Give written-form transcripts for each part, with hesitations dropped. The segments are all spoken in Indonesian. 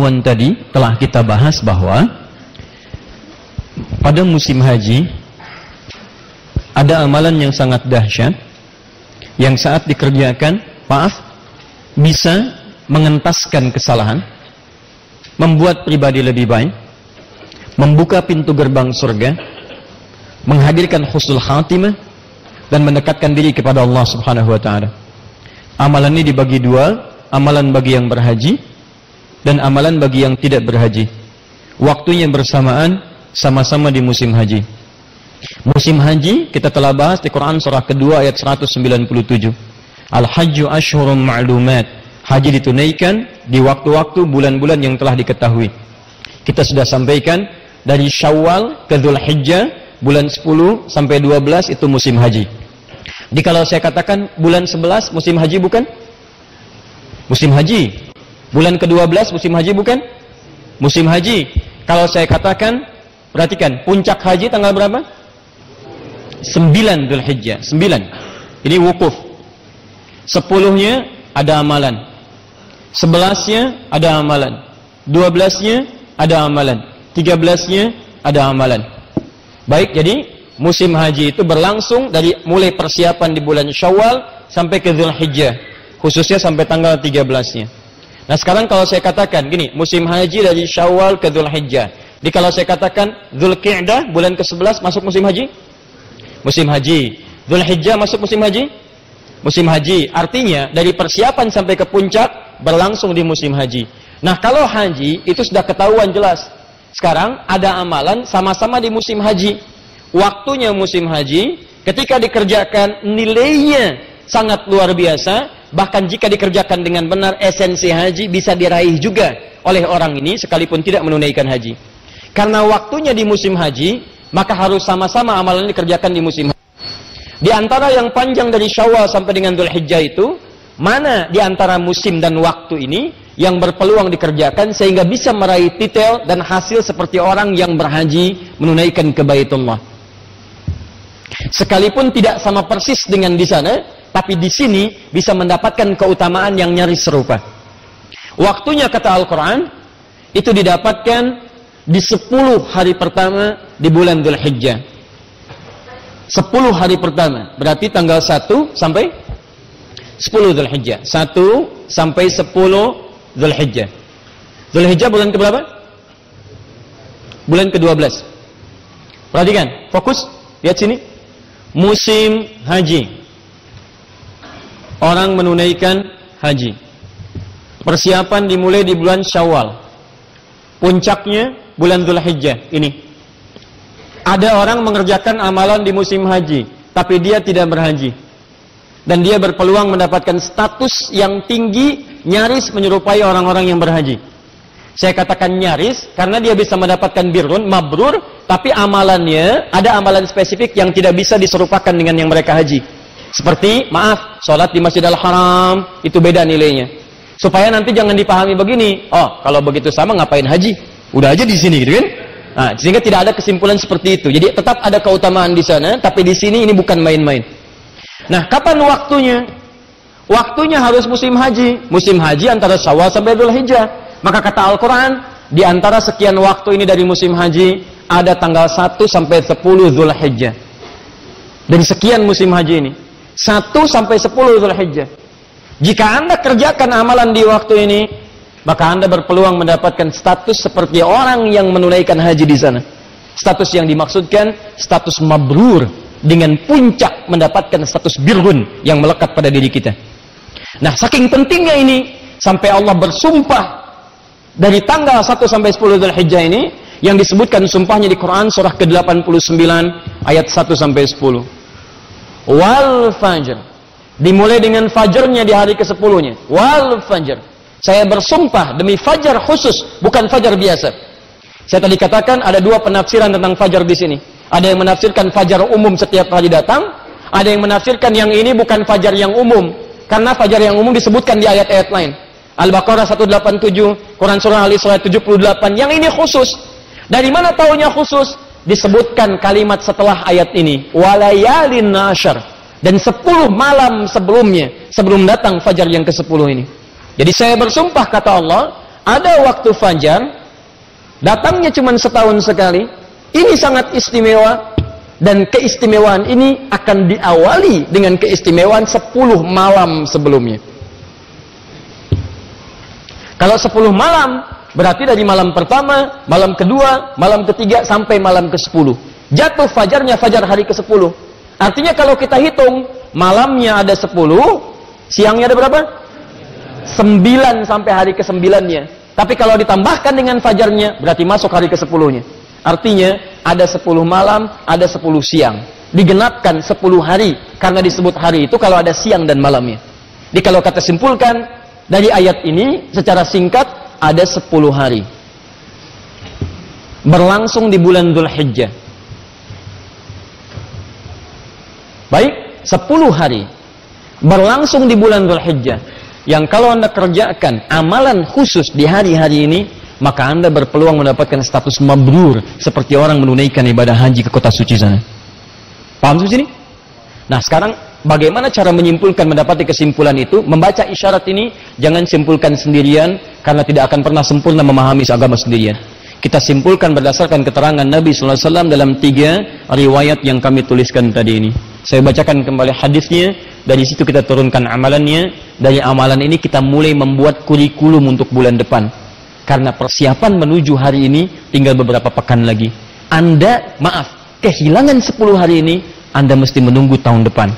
pertemuan tadi telah kita bahas bahwa pada musim haji ada amalan yang sangat dahsyat yang saat dikerjakan, bisa mengentaskan kesalahan, membuat pribadi lebih baik, membuka pintu gerbang surga, menghadirkan husnul khatimah, dan mendekatkan diri kepada Allah Subhanahu wa taala. Amalan ini dibagi dua, amalan bagi yang berhaji dan amalan bagi yang tidak berhaji. Waktunya bersamaan, sama-sama di musim haji. Musim haji kita telah bahas di Quran surah kedua ayat 197. Al-hajju ashhurum ma'lumat. Haji ditunaikan di waktu-waktu bulan-bulan yang telah diketahui. Kita sudah sampaikan dari Syawal ke Dzulhijjah, bulan 10 sampai 12 itu musim haji. Jadi kalau saya katakan bulan 11 musim haji bukan? Musim haji. Bulan ke-12 musim haji bukan? Musim haji. Kalau saya katakan, perhatikan, puncak haji tanggal berapa? 9 Dzulhijjah. 9. Ini wukuf. 10-nya ada amalan. 11-nya ada amalan. 12-nya ada amalan. 13-nya ada amalan. Baik, jadi musim haji itu berlangsung dari mulai persiapan di bulan Syawal sampai ke Dzulhijjah, khususnya sampai tanggal 13-nya. Nah, sekarang kalau saya katakan gini, musim haji dari Syawal ke Dzulhijjah. Jadi kalau saya katakan Dzulqa'dah bulan ke-11 masuk musim haji? Musim haji. Dzulhijjah masuk musim haji? Musim haji. Artinya dari persiapan sampai ke puncak berlangsung di musim haji. Nah, kalau haji itu sudah ketahuan jelas. Sekarang ada amalan sama-sama di musim haji. Waktunya musim haji, ketika dikerjakan nilainya sangat luar biasa, bahkan jika dikerjakan dengan benar esensi haji bisa diraih juga oleh orang ini sekalipun tidak menunaikan haji. Karena waktunya di musim haji, maka harus sama-sama amalan dikerjakan di musim haji. Di antara yang panjang dari Syawal sampai dengan Dzulhijjah itu, mana di antara musim dan waktu ini yang berpeluang dikerjakan sehingga bisa meraih titel dan hasil seperti orang yang berhaji menunaikan ke Baitullah. Sekalipun tidak sama persis dengan di sana, tapi di sini bisa mendapatkan keutamaan yang nyaris serupa. Waktunya kata Al-Quran itu didapatkan di 10 hari pertama di bulan Dzulhijjah. 10 hari pertama, berarti tanggal 1 sampai 10 Dzulhijjah. 1 sampai 10 Dzulhijjah. Dzulhijjah bulan ke-berapa? Bulan ke-12. Perhatikan, fokus, lihat sini. Musim haji. Orang menunaikan haji. Persiapan dimulai di bulan Syawal. Puncaknya bulan Dzulhijjah ini. Ada orang mengerjakan amalan di musim haji, tapi dia tidak berhaji. Dan dia berpeluang mendapatkan status yang tinggi, nyaris menyerupai orang-orang yang berhaji. Saya katakan nyaris karena dia bisa mendapatkan birrun, mabrur, tapi amalannya ada amalan spesifik yang tidak bisa diserupakan dengan yang mereka haji. Seperti, maaf, sholat di Masjidil Haram itu beda nilainya. Supaya nanti jangan dipahami begini, oh kalau begitu sama ngapain haji? Udah aja di sini, gitu kan? Nah, sehingga tidak ada kesimpulan seperti itu. Jadi tetap ada keutamaan di sana, tapi di sini ini bukan main-main. Nah, kapan waktunya? Waktunya harus musim haji. Musim haji antara Syawal sampai Dzulhijjah. Maka kata Al-Quran, di antara sekian waktu ini dari musim haji, ada tanggal 1 sampai 10 Dzulhijjah. Dari sekian musim haji ini. 1 sampai 10 Dzulhijjah. Jika Anda kerjakan amalan di waktu ini, maka Anda berpeluang mendapatkan status seperti orang yang menunaikan haji di sana. Status yang dimaksudkan, status mabrur. Dengan puncak mendapatkan status birrun yang melekat pada diri kita. Nah, saking pentingnya ini, sampai Allah bersumpah dari tanggal 1 sampai 10 Dzulhijjah ini, yang disebutkan sumpahnya di Quran surah ke-89 ayat 1 sampai 10. Wal fajr. Dimulai dengan fajarnya di hari ke-10-nya. Wal fajr. Saya bersumpah demi fajar khusus, bukan fajar biasa. Saya tadi katakan ada dua penafsiran tentang fajar di sini. Ada yang menafsirkan fajar umum setiap hari datang, ada yang menafsirkan yang ini bukan fajar yang umum, karena fajar yang umum disebutkan di ayat-ayat lain. Al-Baqarah 187, Quran surah Al-Isra 78, yang ini khusus. Dari mana taunya khusus? Disebutkan kalimat setelah ayat ini, walayalin nasyar, dan 10 malam sebelumnya, sebelum datang fajar yang ke-10 ini. Jadi saya bersumpah kata Allah, ada waktu fajar, datangnya cuma setahun sekali. Ini sangat istimewa, dan keistimewaan ini akan diawali dengan keistimewaan 10 malam sebelumnya. Kalau 10 malam, berarti dari malam pertama, malam kedua, malam ketiga, sampai malam ke-10. Jatuh fajarnya fajar hari ke-10. Artinya kalau kita hitung, malamnya ada 10, siangnya ada berapa? 9 sampai hari ke-9-nya. Tapi kalau ditambahkan dengan fajarnya, berarti masuk hari ke-10-nya. Artinya, ada 10 malam, ada 10 siang. Digenapkan 10 hari, karena disebut hari itu kalau ada siang dan malamnya. Jadi kalau kata simpulkan, dari ayat ini, secara singkat, ada 10 hari. Berlangsung di bulan Dzulhijjah. Baik, 10 hari. Berlangsung di bulan Dzulhijjah. Yang kalau Anda kerjakan amalan khusus di hari-hari ini, maka Anda berpeluang mendapatkan status mabrur seperti orang menunaikan ibadah haji ke kota suci sana. Paham sampai sini? Nah, sekarang bagaimana cara menyimpulkan, mendapati kesimpulan itu? Membaca isyarat ini jangan simpulkan sendirian, karena tidak akan pernah sempurna memahami agama sendirian. Kita simpulkan berdasarkan keterangan Nabi SAW dalam 3 riwayat yang kami tuliskan tadi ini. Saya bacakan kembali hadisnya, dari situ kita turunkan amalannya. Dari amalan ini kita mulai membuat kurikulum untuk bulan depan. Karena persiapan menuju hari ini tinggal beberapa pekan lagi. Anda, maaf, kehilangan 10 hari ini, Anda mesti menunggu tahun depan.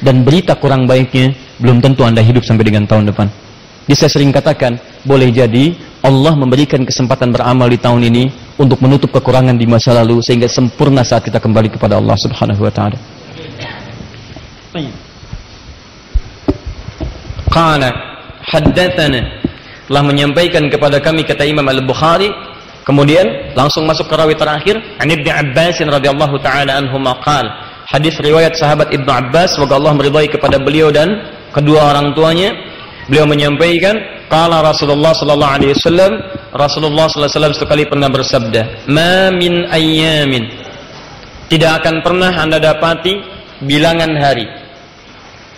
Dan berita kurang baiknya, belum tentu Anda hidup sampai dengan tahun depan. Jadi saya sering katakan, boleh jadi Allah memberikan kesempatan beramal di tahun ini untuk menutup kekurangan di masa lalu, sehingga sempurna saat kita kembali kepada Allah Subhanahu wa ta'ala. Qala haddatsana, telah menyampaikan kepada kami, kata Imam Al-Bukhari. Kemudian langsung masuk ke rawi terakhir, an Ibnu Abbas radhiyallahu taala anhuma qala, hadis riwayat sahabat Ibnu Abbas, semoga Allah meridai kepada beliau dan kedua orang tuanya. Beliau menyampaikan, qala Rasulullah sallallahu alaihi wasallam, Rasulullah sallallahu alaihi wasallam sekali pernah bersabda, ma min ayyamin, tidak akan pernah Anda dapati bilangan hari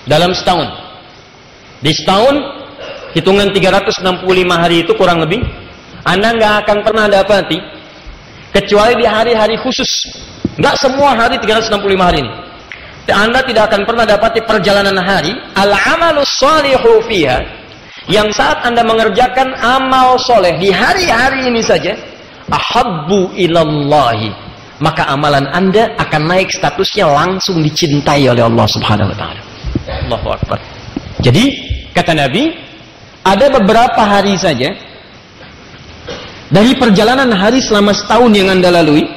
dalam setahun. Di setahun, hitungan 365 hari itu kurang lebih, Anda nggak akan pernah dapati, kecuali di hari-hari khusus. Nggak semua hari 365 hari ini. Anda tidak akan pernah dapati perjalanan hari, al-amalus shalihu fiha, yang saat Anda mengerjakan amal soleh di hari-hari ini saja, ahabbu ilallahi, maka amalan Anda akan naik statusnya, langsung dicintai oleh Allah Subhanahu wa ta'ala. Allahu Akbar. Jadi, kata Nabi, ada beberapa hari saja dari perjalanan hari selama setahun yang Anda lalui.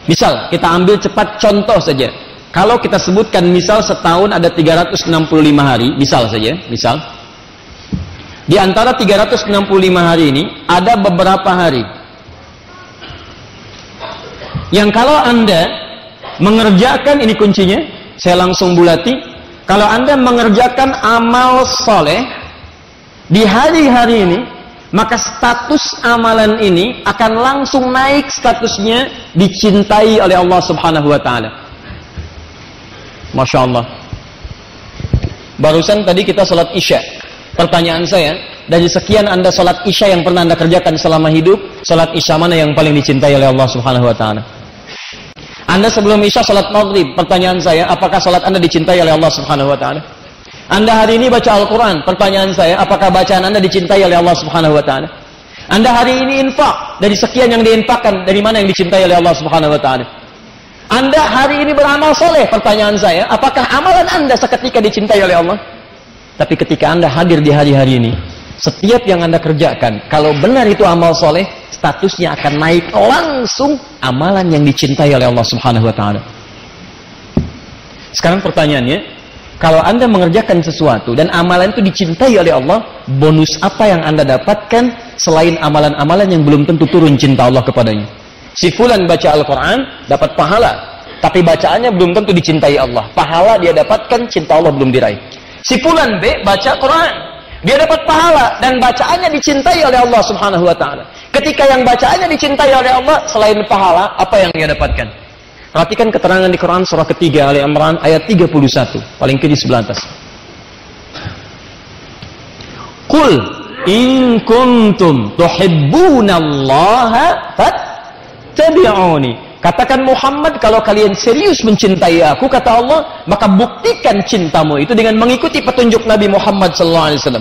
Misal, kita ambil cepat contoh saja. Kalau kita sebutkan misal setahun ada 365 hari, misal saja, misal. Di antara 365 hari ini, ada beberapa hari yang kalau Anda mengerjakan, ini kuncinya, saya langsung bulati, kalau Anda mengerjakan amal soleh di hari-hari ini, maka status amalan ini akan langsung naik statusnya, dicintai oleh Allah Subhanahu wa ta'ala. Masya Allah. Barusan tadi kita sholat isya. Pertanyaan saya, dari sekian Anda sholat isya yang pernah Anda kerjakan selama hidup, sholat isya mana yang paling dicintai oleh Allah Subhanahu wa ta'ala? Anda sebelum isya sholat maghrib, pertanyaan saya, apakah sholat Anda dicintai oleh Allah Subhanahu wa ta'ala? Anda hari ini baca Al-Quran, pertanyaan saya, apakah bacaan Anda dicintai oleh Allah Subhanahu wa ta'ala? Anda hari ini infak, dari sekian yang diinfakkan, dari mana yang dicintai oleh Allah Subhanahu wa ta'ala? Anda hari ini beramal soleh, pertanyaan saya, apakah amalan Anda seketika dicintai oleh Allah? Tapi ketika Anda hadir di hari-hari ini, setiap yang Anda kerjakan, kalau benar itu amal soleh, statusnya akan naik langsung amalan yang dicintai oleh Allah Subhanahu wa ta'ala. Sekarang pertanyaannya, kalau Anda mengerjakan sesuatu dan amalan itu dicintai oleh Allah, bonus apa yang Anda dapatkan selain amalan-amalan yang belum tentu turun cinta Allah kepadanya? Si fulan baca Al-Quran, dapat pahala, tapi bacaannya belum tentu dicintai Allah. Pahala dia dapatkan, cinta Allah belum diraih. Si fulan B baca Quran, dia dapat pahala dan bacaannya dicintai oleh Allah Subhanahu wa ta'ala. Ketika yang bacaannya dicintai oleh Allah, selain pahala, apa yang dia dapatkan? Perhatikan keterangan di Quran surah ketiga Ali Imran ayat 31, paling kiri sebelah atas. Qul In kuntum tuhibbunallaha fattabi'uni. Katakan Muhammad, kalau kalian serius mencintai aku, kata Allah, maka buktikan cintamu itu dengan mengikuti petunjuk Nabi Muhammad SAW.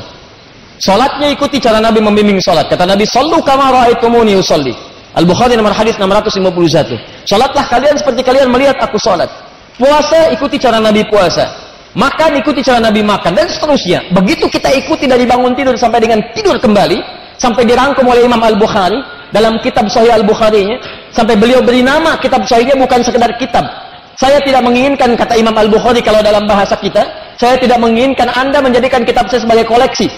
Salatnya ikuti cara Nabi membimbing salat. Kata Nabi, "Shallu kama ra'aitumuni usolli." Al-Bukhari nomor hadis 651. Salatlah kalian seperti kalian melihat aku salat. Puasa, ikuti cara Nabi puasa. Makan, ikuti cara Nabi makan, dan seterusnya. Begitu kita ikuti dari bangun tidur sampai dengan tidur kembali, sampai dirangkum oleh Imam Al-Bukhari dalam kitab Sahih Al-Bukharinya, sampai beliau beri nama kitab Sahihnya bukan sekedar kitab. Saya tidak menginginkan, kata Imam Al-Bukhari kalau dalam bahasa kita, saya tidak menginginkan Anda menjadikan kitab saya sebagai koleksi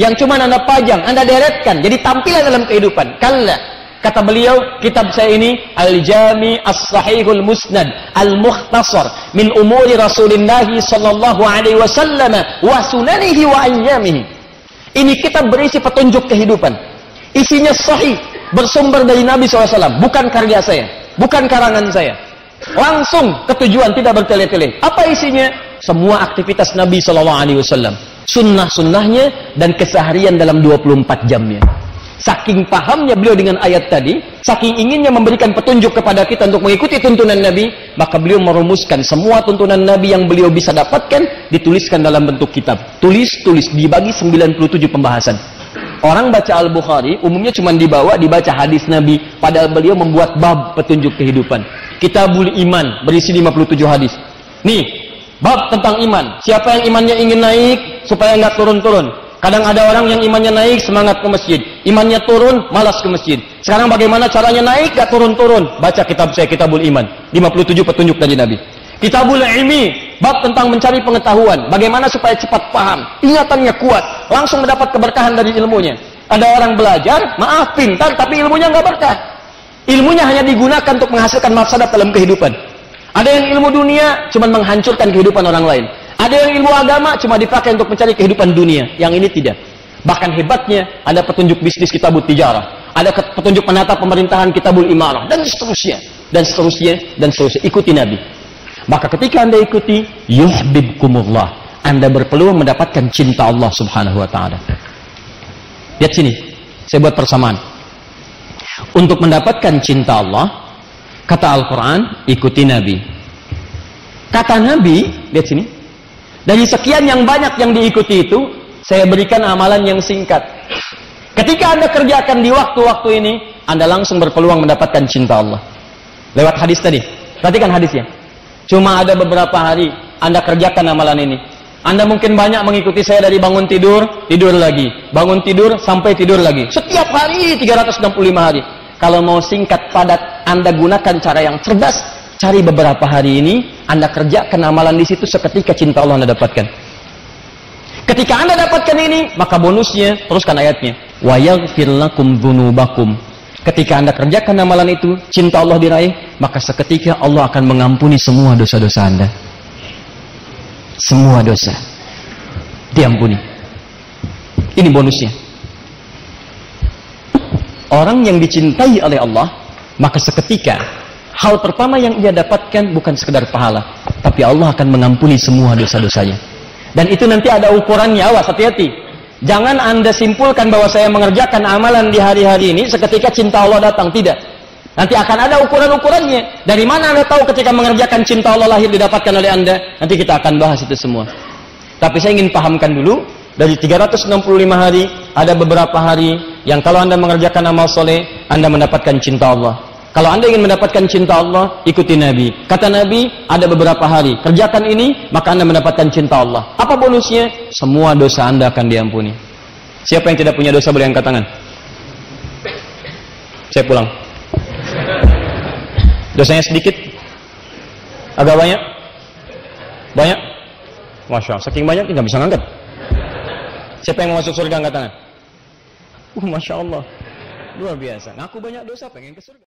yang cuma Anda pajang, Anda deretkan jadi tampilan dalam kehidupan. Kalla. Kata beliau, kitab saya ini Al-Jami As-Sahihul Musnad Al-Mukhtasar min umuri Rasulullah sallallahu alaihi wasallam wa sunanihi wa ayyamihi. Ini kitab berisi petunjuk kehidupan. Isinya sahih, bersumber dari Nabi SAW, bukan karya saya, bukan karangan saya. Langsung ke tujuan, tidak bertele-tele. Apa isinya? Semua aktivitas Nabi SAW, sunnah-sunnahnya dan keseharian dalam 24 jamnya. Saking pahamnya beliau dengan ayat tadi, saking inginnya memberikan petunjuk kepada kita untuk mengikuti tuntunan Nabi, maka beliau merumuskan semua tuntunan Nabi yang beliau bisa dapatkan, dituliskan dalam bentuk kitab. Tulis, dibagi 97 pembahasan. Orang baca Al-Bukhari, umumnya cuma dibaca hadis Nabi, padahal beliau membuat bab petunjuk kehidupan. Kitabul Iman, berisi 57 hadis. Nih, bab tentang iman. Siapa yang imannya ingin naik, supaya nggak turun-turun. Kadang ada orang yang imannya naik, semangat ke masjid. Imannya turun, malas ke masjid. Sekarang bagaimana caranya naik, gak turun-turun? Baca kitab saya, Kitabul Iman. 57 petunjuk dari Nabi. Kitabul Ilmi, bab tentang mencari pengetahuan. Bagaimana supaya cepat paham. Ingatannya kuat. Langsung mendapat keberkahan dari ilmunya. Ada orang belajar, maaf pintar, tapi ilmunya gak berkah. Ilmunya hanya digunakan untuk menghasilkan mafsadat dalam kehidupan. Ada yang ilmu dunia, cuma menghancurkan kehidupan orang lain. Ada yang ilmu agama cuma dipakai untuk mencari kehidupan dunia. Yang ini tidak. Bahkan hebatnya, ada petunjuk bisnis Kitabut Tijarah. Ada petunjuk menata pemerintahan Kitabul Imarah. Dan seterusnya. Dan seterusnya. Dan seterusnya. Ikuti Nabi. Maka ketika Anda ikuti, yuhbibkumullah. Anda berpeluang mendapatkan cinta Allah Subhanahu wa ta'ala. Lihat sini. Saya buat persamaan. Untuk mendapatkan cinta Allah, kata Al-Quran, ikuti Nabi. Kata Nabi, lihat sini. Dari sekian yang banyak yang diikuti itu, saya berikan amalan yang singkat. Ketika Anda kerjakan di waktu-waktu ini, Anda langsung berpeluang mendapatkan cinta Allah. Lewat hadis tadi. Perhatikan hadisnya. Cuma ada beberapa hari Anda kerjakan amalan ini. Anda mungkin banyak mengikuti saya dari bangun tidur, tidur lagi. Bangun tidur, sampai tidur lagi. Setiap hari, 365 hari. Kalau mau singkat, padat, Anda gunakan cara yang cerdas. Cari beberapa hari ini, Anda kerjakan amalan di situ, seketika cinta Allah Anda dapatkan. Ketika Anda dapatkan ini, maka bonusnya, teruskan ayatnya. Wa yaghfir lakum dzunubakum. Ketika Anda kerjakan amalan itu, cinta Allah diraih, maka seketika Allah akan mengampuni semua dosa-dosa Anda. Semua dosa diampuni. Ini bonusnya. Orang yang dicintai oleh Allah, maka seketika hal pertama yang ia dapatkan bukan sekedar pahala, tapi Allah akan mengampuni semua dosa-dosanya. Dan itu nanti ada ukurannya, awas, hati-hati. Jangan Anda simpulkan bahwa saya mengerjakan amalan di hari-hari ini, seketika cinta Allah datang. Tidak. Nanti akan ada ukuran-ukurannya. Dari mana Anda tahu ketika mengerjakan cinta Allah lahir didapatkan oleh Anda? Nanti kita akan bahas itu semua. Tapi saya ingin pahamkan dulu, dari 365 hari, ada beberapa hari yang kalau Anda mengerjakan amal soleh, Anda mendapatkan cinta Allah. Kalau Anda ingin mendapatkan cinta Allah, ikuti Nabi. Kata Nabi, ada beberapa hari. Kerjakan ini, maka Anda mendapatkan cinta Allah. Apa bonusnya? Semua dosa Anda akan diampuni. Siapa yang tidak punya dosa boleh angkat tangan? Saya pulang. Dosanya sedikit? Agak banyak? Banyak? Masya Allah, saking banyak nggak bisa ngangkat. Siapa yang mau masuk surga angkat tangan? Masya Allah. Luar biasa. Ngaku banyak dosa, pengen ke surga.